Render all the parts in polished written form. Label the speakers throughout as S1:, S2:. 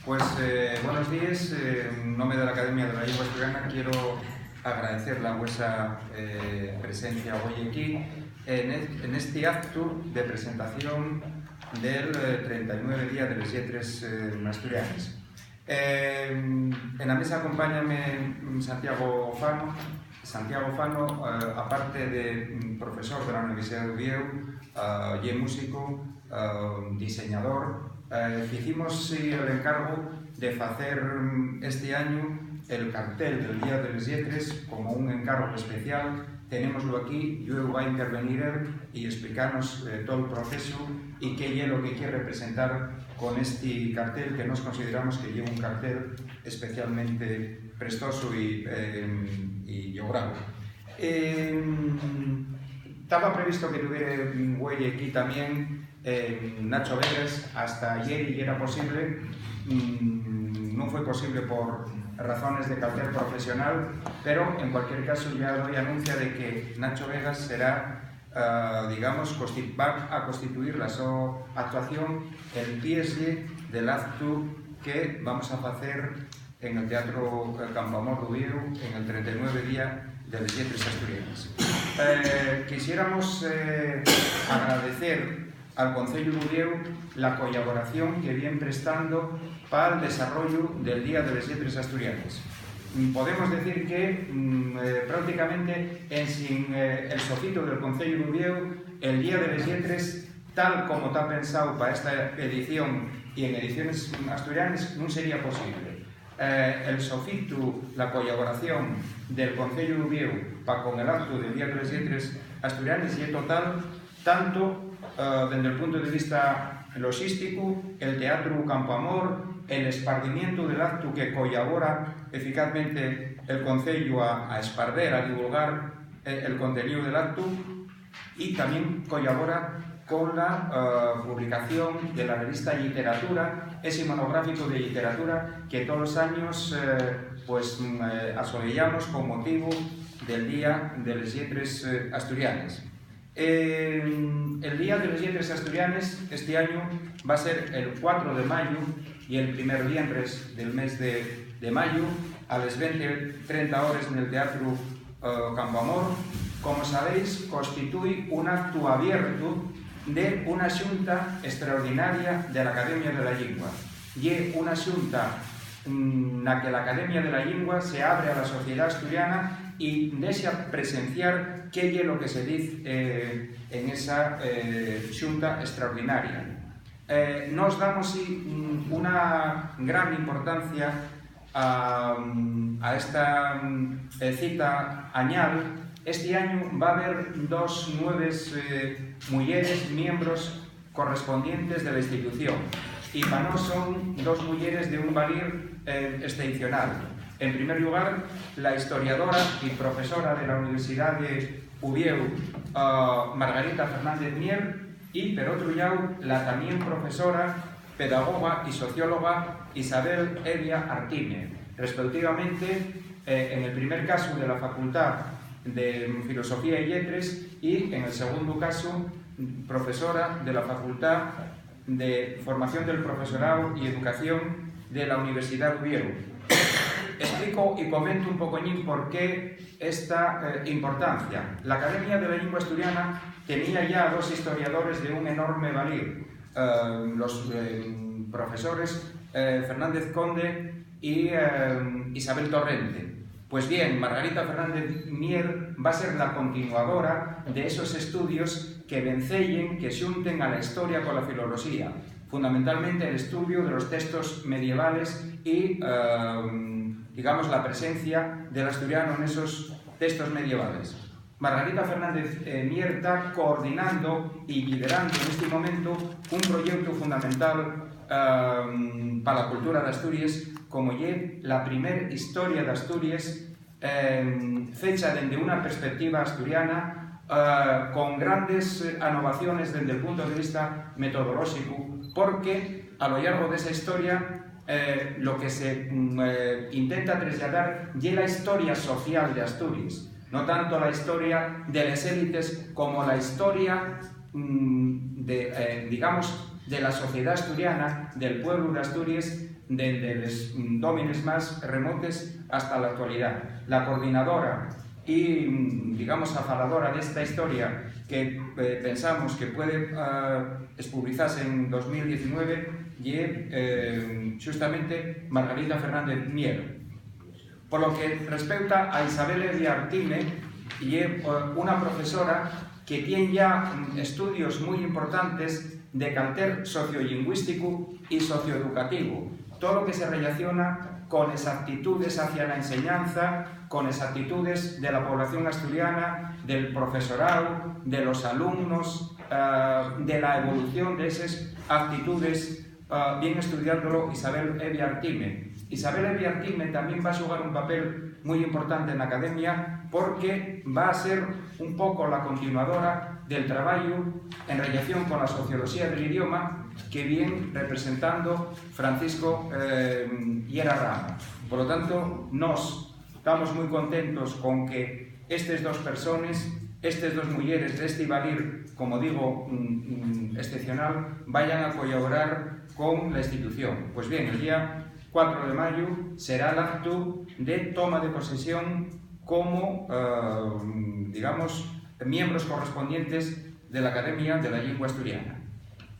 S1: Buenos días. En nombre de la Academia de la Lengua Asturiana quiero agradecer la vuestra presencia hoy aquí en este acto de presentación del 39 Día de les Lletres Asturianes. En la mesa acompáñame Santiago Fano, aparte de profesor de la Universidad de Oviedo, y músico, diseñador. Hicimos el encargo de hacer este año el cartel del Día de les Lletres como un encargo especial. Tenemoslo aquí, luego va a intervenir él y explicarnos todo el proceso y qué es lo que quiere representar con este cartel, que nos consideramos que lleva un cartel especialmente prestoso y yo grabo. Estaba previsto que tuviera un güey aquí también, Nacho Vegas, hasta ayer y era posible. No fue posible por razones de cartel profesional, pero en cualquier caso ya doy anuncio de que Nacho Vegas será, va a constituir la su actuación el pieslle del acto que vamos a hacer en el Teatro Campoamor de Oviedo en el 39 Día de les Lletres Asturianes. Quisiéramos agradecer al Concello de Oviedo la colaboración que viene prestando para el desarrollo del Día de les Lletres Asturianes. Podemos decir que prácticamente sin el sofito del Concello de Oviedo, el Día de les Lletres, tal como está pensado para esta edición y en ediciones asturianas, no sería posible. El sofito, la colaboración del Concello de Oviedo para con el acto del Día de les Lletres Asturianes y es total, tanto desde el punto de vista logístico, el Teatro Campoamor, el esparcimiento del acto que colabora eficazmente el Concello a esparder, a divulgar el contenido del acto, y también colabora con la publicación de la revista Literatura, ese monográfico de literatura que todos los años asolellamos con motivo del Día de les Lletres Asturianes. El Día de les Lletres Asturianes este año va a ser el 4 de mayo y el primer viernes del mes de mayo a las 20:30 horas en el Teatro Campoamor. Como sabéis, constituye un acto abierto de una xunta extraordinaria de la Academia de la Lengua. Y una xunta en la que la Academia de la Lengua se abre a la sociedad asturiana y desea presenciar qué es lo que se dice en esa xunta extraordinaria. Nos damos una gran importancia a esta cita añal. Este año va a haber dos nuevas mujeres miembros correspondientes de la institución y para nosotros son dos mujeres de un valir excepcional. En primer lugar, la historiadora y profesora de la Universidad de Oviedo, Margarita Fernández Mier, y, por otro lado, la también profesora, pedagoga y socióloga Isabel Evia Artime, respectivamente, en el primer caso de la Facultad de Filosofía y Letras y, en el segundo caso, profesora de la Facultad de Formación del Profesorado y Educación de la Universidad de Oviedo. Explico y comento un pocoñín por qué esta importancia. La Academia de la Lengua Asturiana tenía ya dos historiadores de un enorme valir, los profesores Fernández Conde y Isabel Torrente. Pues bien, Margarita Fernández Mier va a ser la continuadora de esos estudios que vencellen, que xunten a la historia con la filología, fundamentalmente el estudio de los textos medievales y la presencia del asturiano en esos textos medievales. Margarita Fernández Mier está coordinando y liderando en este momento un proyecto fundamental para la cultura de Asturias, como es la primera historia de Asturias fecha desde una perspectiva asturiana, con grandes innovaciones desde el punto de vista metodológico, porque a lo largo de esa historia lo que se intenta trasladar es la historia social de Asturias, no tanto la historia de las élites como la historia de la sociedad asturiana, del pueblo de Asturias, desde los dómenes más remotes hasta la actualidad. La coordinadora y, digamos, afaladora de esta historia que pensamos que puede expulsarse en 2019 y justamente Margarita Fernández Mier. Por lo que respecta a Isabel Evia Artime, y una profesora que tiene ya estudios muy importantes de carácter sociolingüístico y socioeducativo, todo lo que se relaciona con exactitudes hacia la enseñanza, con exactitudes de la población asturiana, del profesorado, de los alumnos, de la evolución de esas actitudes, bien estudiándolo Isabel Evia Artime. Isabel Evia Artime también va a jugar un papel muy importante en la academia porque va a ser un poco la continuadora del trabajo en relación con la sociología del idioma que viene representando Francisco Llera Rama. Por lo tanto, nos estamos muy contentos con que estas dos personas, estas dos mujeres de este valir, como digo, excepcional, vayan a colaborar con la institución. Pues bien, el día 4 de mayo será el acto de toma de posesión como, digamos, miembros correspondientes de la Academia de la Lengua Asturiana.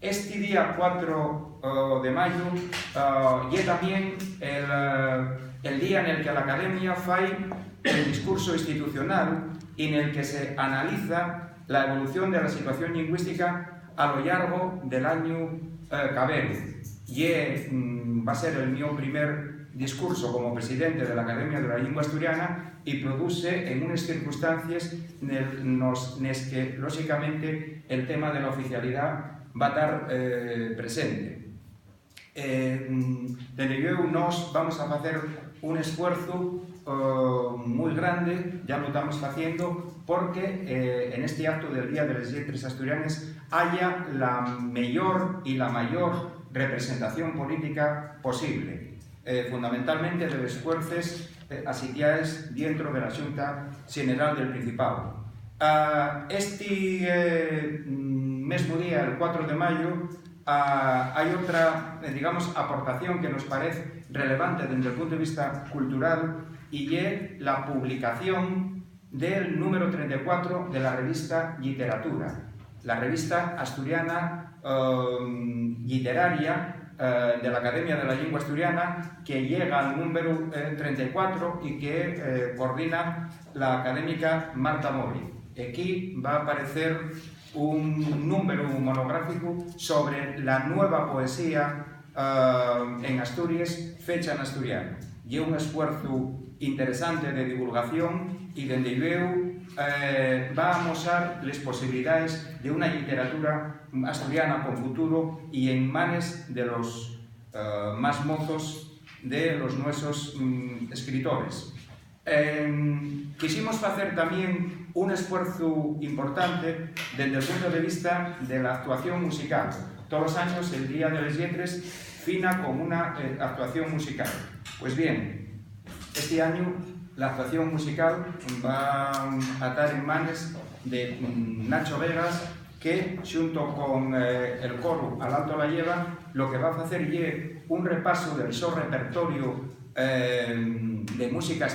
S1: Este día 4 de mayo y también el día en el que la Academia fae el discurso institucional en el que se analiza la evolución de la situación lingüística a lo largo del año cabero. Y va a ser el mío primer discurso como presidente de la Academia de la Lengua Asturiana y produce en unas circunstancias en las que, lógicamente, el tema de la oficialidad va a estar presente. Desde luego nos vamos a hacer un esfuerzo muy grande, ya lo estamos haciendo, porque en este acto del Día de las Lletres Asturianes haya la mejor y la mayor representación política posible, fundamentalmente de los esfuerzos asitiados dentro de la Xunta General del Principado. Este mismo día, el 4 de mayo, hay otra, digamos, aportación que nos parece relevante desde el punto de vista cultural y es la publicación del número 34 de la revista Literatura, la revista asturiana literaria de la Academia de la Lengua Asturiana, que llega al número 34 y que coordina la académica Marta Mori. Aquí va a aparecer un número monográfico sobre la nueva poesía en Asturias, fecha en asturiano. Y un esfuerzo interesante de divulgación y desde luego va a mostrar las posibilidades de una literatura asturiana con futuro y en manos de los más mozos de los nuestros escritores. Quisimos hacer también un esfuerzo importante desde el punto de vista de la actuación musical. Todos los años el Día de las Lletres fina con una actuación musical. Pues bien, este año la actuación musical va a estar en manos de Nacho Vegas, que junto con el coro Al Alto la Lleva, lo que va a hacer es un repaso del su repertorio de música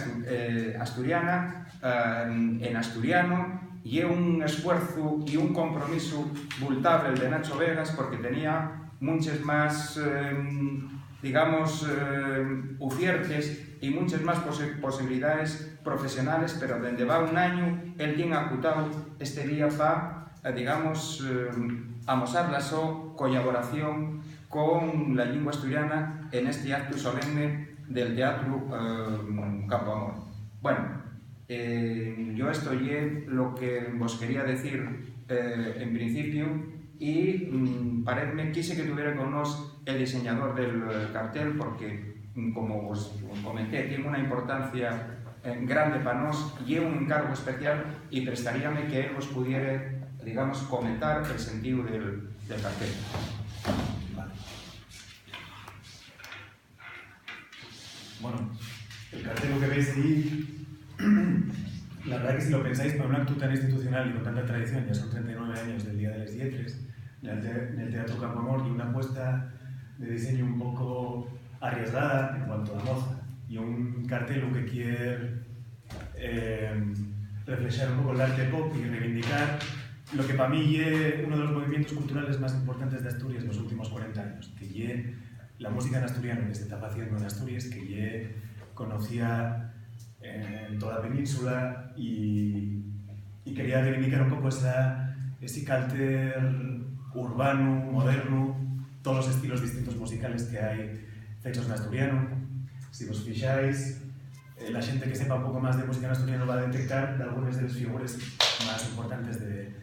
S1: asturiana en asturiano, y es un esfuerzo y un compromiso brutal el de Nacho Vegas, porque tenía muchas más, digamos, ufiertes y muchas más posibilidades profesionales, pero desde va un año él tiene acutado este día para, digamos, amosar la su colaboración con la lengua asturiana en este acto solemne del Teatro Campo Amor. Bueno, yo esto es lo que os quería decir en principio, y parecme, quise que tuviera con nos el diseñador del cartel, porque, como os comenté, tiene una importancia grande para nos y un encargo especial, y prestaríame que él os pudiera, digamos, comentar el sentido del cartel.
S2: Vale. Bueno, el cartel lo que veis ahí, la verdad que si lo pensáis, para un acto tan institucional y con tanta tradición, ya son 39 años del Día de las Lletres, en el Teatro Campo Amor, y una apuesta de diseño un poco arriesgada en cuanto a moza, y un cartel que quiere reflejar un poco el arte pop y reivindicar lo que para mí es uno de los movimientos culturales más importantes de Asturias en los últimos 40 años, que es la música en asturiano que se está haciendo en Asturias, que conocía en toda la península, y quería reivindicar un poco ese carácter urbano, moderno, todos los estilos distintos musicales que hay hechos en asturiano. Si os fijáis, la gente que sepa un poco más de música en asturiano va a detectar algunas de las figuras más importantes de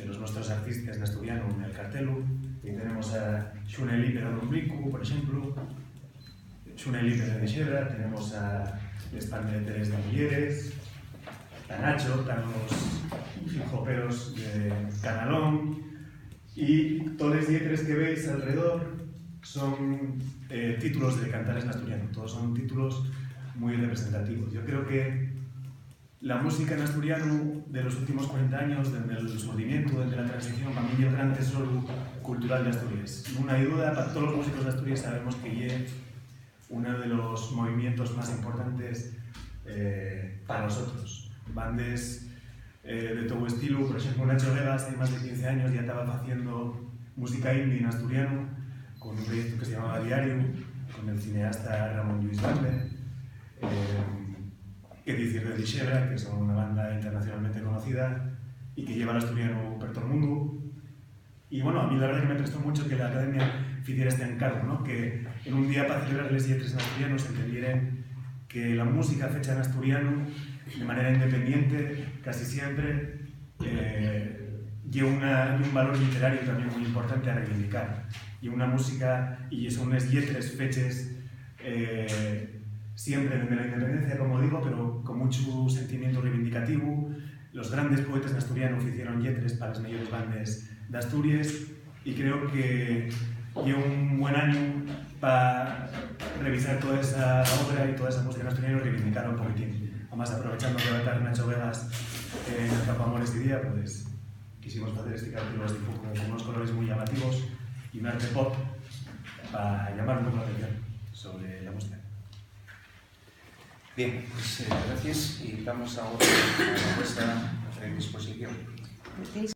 S2: los nuestros artistas en asturiano en el cartelu. Y tenemos a Xune Lipe de Rumblicu, por ejemplo, Xune Lipe de Dixebra, tenemos a Les Pandereteres de Mulleres, a Nacho, están los hip-hoperos de Canalón, y todas las letras que veis alrededor son títulos de cantares en asturiano, todos son títulos muy representativos. Yo creo que la música en asturiano de los últimos 40 años, desde el surgimiento, desde la transición, para mí es el gran tesoro cultural de Asturias. No hay duda, para todos los músicos de Asturias sabemos que es uno de los movimientos más importantes para nosotros. Bandes de todo estilo, por ejemplo, Nacho Vegas, hace más de 15 años ya estaba haciendo música indie en asturiano, con un proyecto que se llamaba Diario, con el cineasta Ramón Lluís Bande, que decir de Dixebra, que son una banda internacionalmente conocida y que lleva el asturiano por todo el mundo. Y bueno, a mí la verdad que me prestó mucho que la Academia hiciera este encargo, ¿no? Que en un día para celebrar las letras en asturiano se entendieran que la música fecha en asturiano, de manera independiente, casi siempre, lleva un valor literario también muy importante a reivindicar. Y una música, y son unas letras fechas siempre desde la independencia, como digo, pero con mucho sentimiento reivindicativo. Los grandes poetas en asturiano hicieron letras para las mejores bandas de Asturias, y creo que lleva un buen año para revisar toda esa obra y toda esa música en asturiano y reivindicarla un poquitín. Además, aprovechando que va a estar Nacho Vegas en el Campo Amor este día, pues quisimos hacer este cartel así con unos colores muy llamativos y un arte pop para llamar un poco la atención sobre la música.
S1: Bien, pues gracias, y vamos ahora a vuestra disposición.